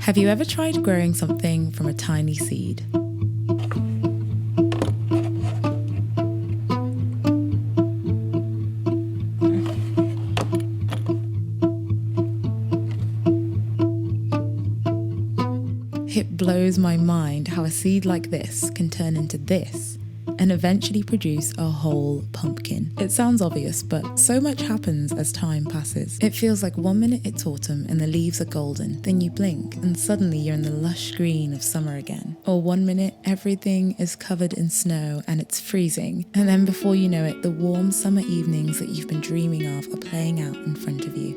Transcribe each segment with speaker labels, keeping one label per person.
Speaker 1: Have you ever tried growing something from a tiny seed? It blows my mind how a seed like this can turn into this and eventually produce a whole pumpkin. It sounds obvious, but so much happens as time passes. It feels like 1 minute it's autumn and the leaves are golden, then you blink and suddenly you're in the lush green of summer again. Or 1 minute everything is covered in snow and it's freezing, and then before you know it, the warm summer evenings that you've been dreaming of are playing out in front of you.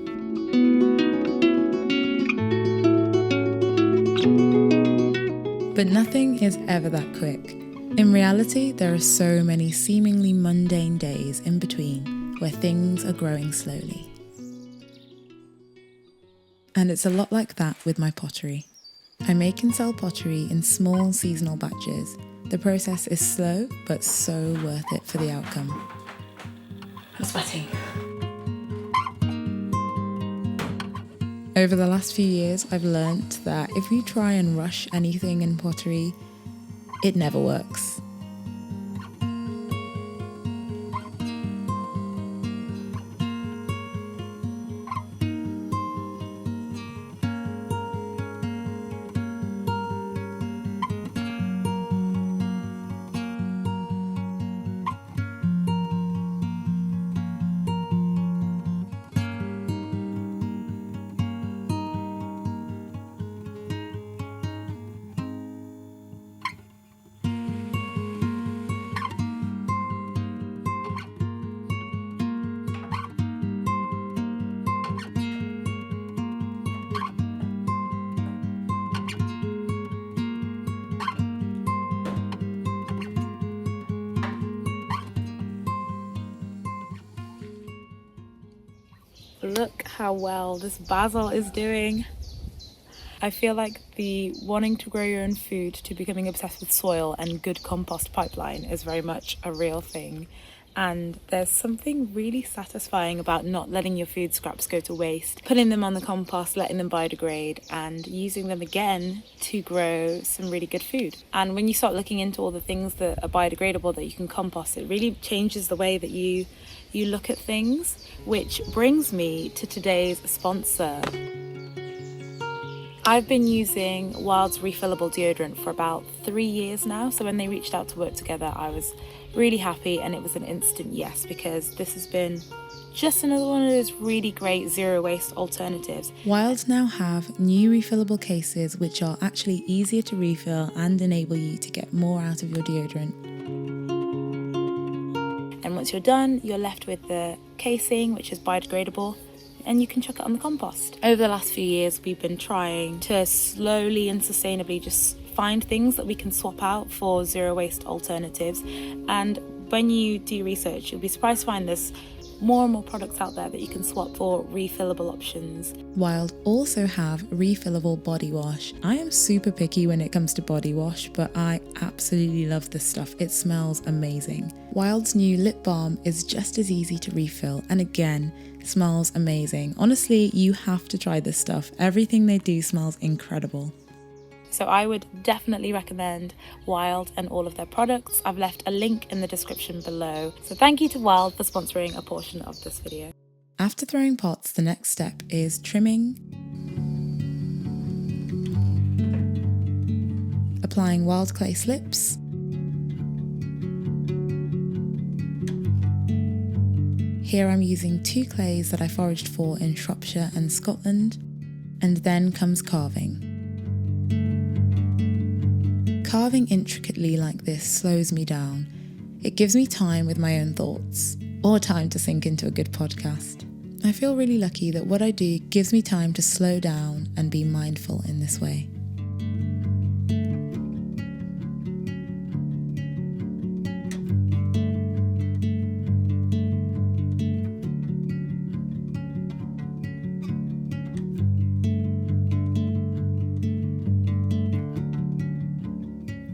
Speaker 1: But nothing is ever that quick. In reality, there are so many seemingly mundane days in between where things are growing slowly. And it's a lot like that with my pottery. I make and sell pottery in small seasonal batches. The process is slow, but so worth it for the outcome. I'm sweating. Over the last few years, I've learnt that if you try and rush anything in pottery, it never works. Look how well this basil is doing. I feel like the wanting to grow your own food to becoming obsessed with soil and good compost pipeline is very much a real thing. And there's something really satisfying about not letting your food scraps go to waste, putting them on the compost, letting them biodegrade, and using them again to grow some really good food. And when you start looking into all the things that are biodegradable that you can compost, it really changes the way that you look at things, which brings me to today's sponsor. I've been using Wild's refillable deodorant for about 3 years now, so when they reached out to work together, I was really happy, and it was an instant yes, because this has been just another one of those really great zero waste alternatives. Wild now have new refillable cases which are actually easier to refill and enable you to get more out of your deodorant. And once you're done, you're left with the casing, which is biodegradable, and you can chuck it on the compost. Over the last few years, we've been trying to slowly and sustainably just find things that we can swap out for zero waste alternatives. And when you do research, you'll be surprised to find there's more and more products out there that you can swap for refillable options. Wild also have refillable body wash. I am super picky when it comes to body wash, but I absolutely love this stuff. It smells amazing. Wild's new lip balm is just as easy to refill, and again, smells amazing. Honestly, you have to try this stuff. Everything they do smells incredible. So I would definitely recommend Wild and all of their products. I've left a link in the description below. So thank you to Wild for sponsoring a portion of this video. After throwing pots, the next step is trimming, applying wild clay slips, here I'm using 2 clays that I foraged for in Shropshire and Scotland, and then comes carving. Carving intricately like this slows me down. It gives me time with my own thoughts, or time to sink into a good podcast. I feel really lucky that what I do gives me time to slow down and be mindful in this way.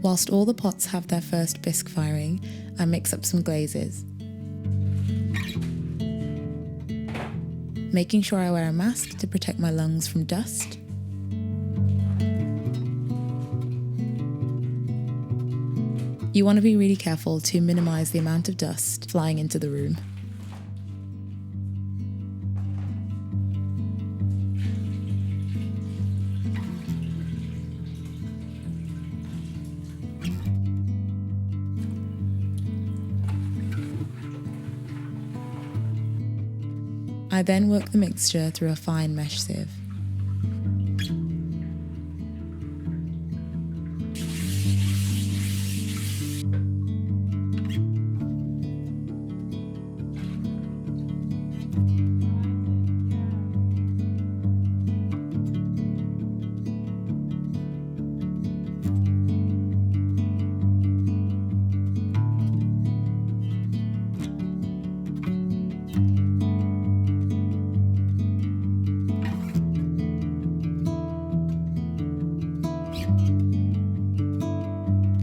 Speaker 1: Whilst all the pots have their first bisque firing, I mix up some glazes. Making sure I wear a mask to protect my lungs from dust. You want to be really careful to minimise the amount of dust flying into the room. I then work the mixture through a fine mesh sieve.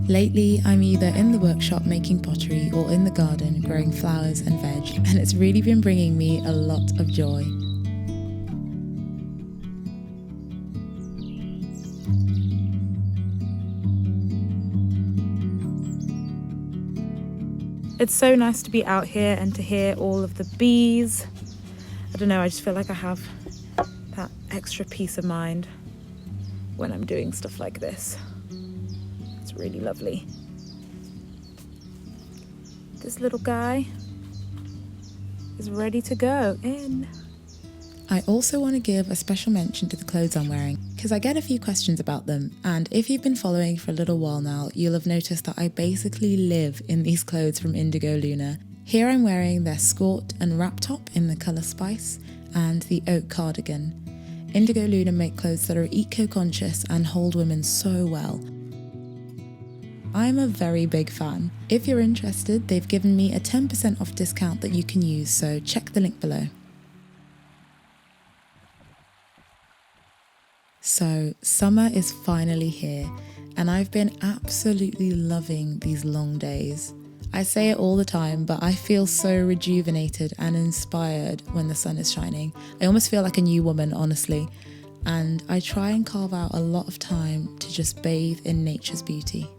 Speaker 1: Lately, I'm either in the workshop making pottery or in the garden growing flowers and veg, and it's really been bringing me a lot of joy. It's so nice to be out here and to hear all of the bees. I don't know, I just feel like I have that extra peace of mind when I'm doing stuff like this. It's really lovely. This little guy is ready to go in. I also want to give a special mention to the clothes I'm wearing because I get a few questions about them, and if you've been following for a little while now, you'll have noticed that I basically live in these clothes from Indigo Luna. Here I'm wearing their skirt and wrap top in the colour Spice and the oak cardigan. Indigo Luna make clothes that are eco-conscious and hold women so well. I'm a very big fan. If you're interested, they've given me a 10% off discount that you can use, so check the link below. So, summer is finally here, and I've been absolutely loving these long days. I say it all the time, but I feel so rejuvenated and inspired when the sun is shining. I almost feel like a new woman, honestly, and I try and carve out a lot of time to just bathe in nature's beauty.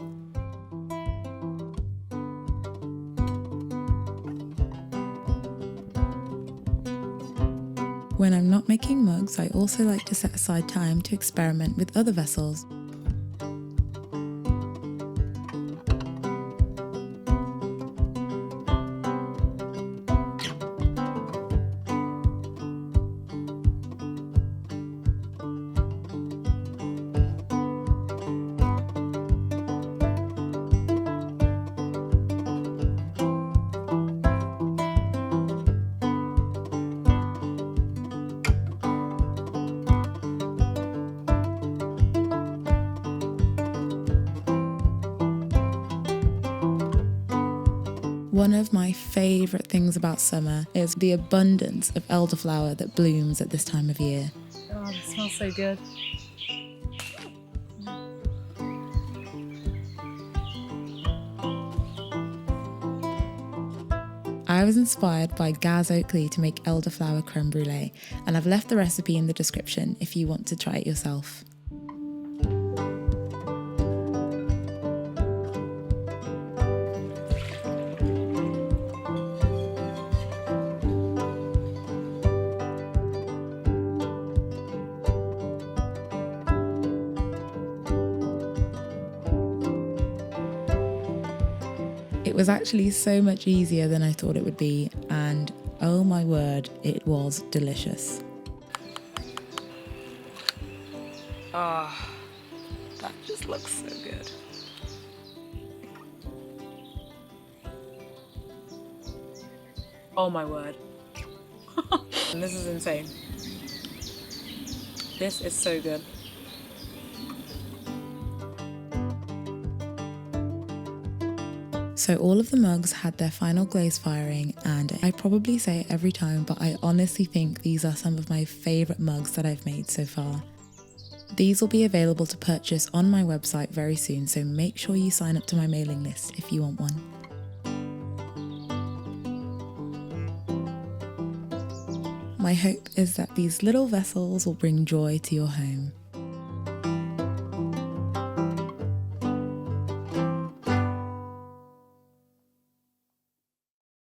Speaker 1: When I'm not making mugs, I also like to set aside time to experiment with other vessels. One of my favourite things about summer is the abundance of elderflower that blooms at this time of year.
Speaker 2: Oh, it smells so good.
Speaker 1: I was inspired by Gaz Oakley to make elderflower creme brulee, and I've left the recipe in the description if you want to try it yourself. It was actually so much easier than I thought it would be, and oh my word, it was delicious.
Speaker 2: Ah, that just looks so good. Oh my word. And this is insane. This is so good.
Speaker 1: So all of the mugs had their final glaze firing, and I probably say it every time, but I honestly think these are some of my favourite mugs that I've made so far. These will be available to purchase on my website very soon, so make sure you sign up to my mailing list if you want one. My hope is that these little vessels will bring joy to your home.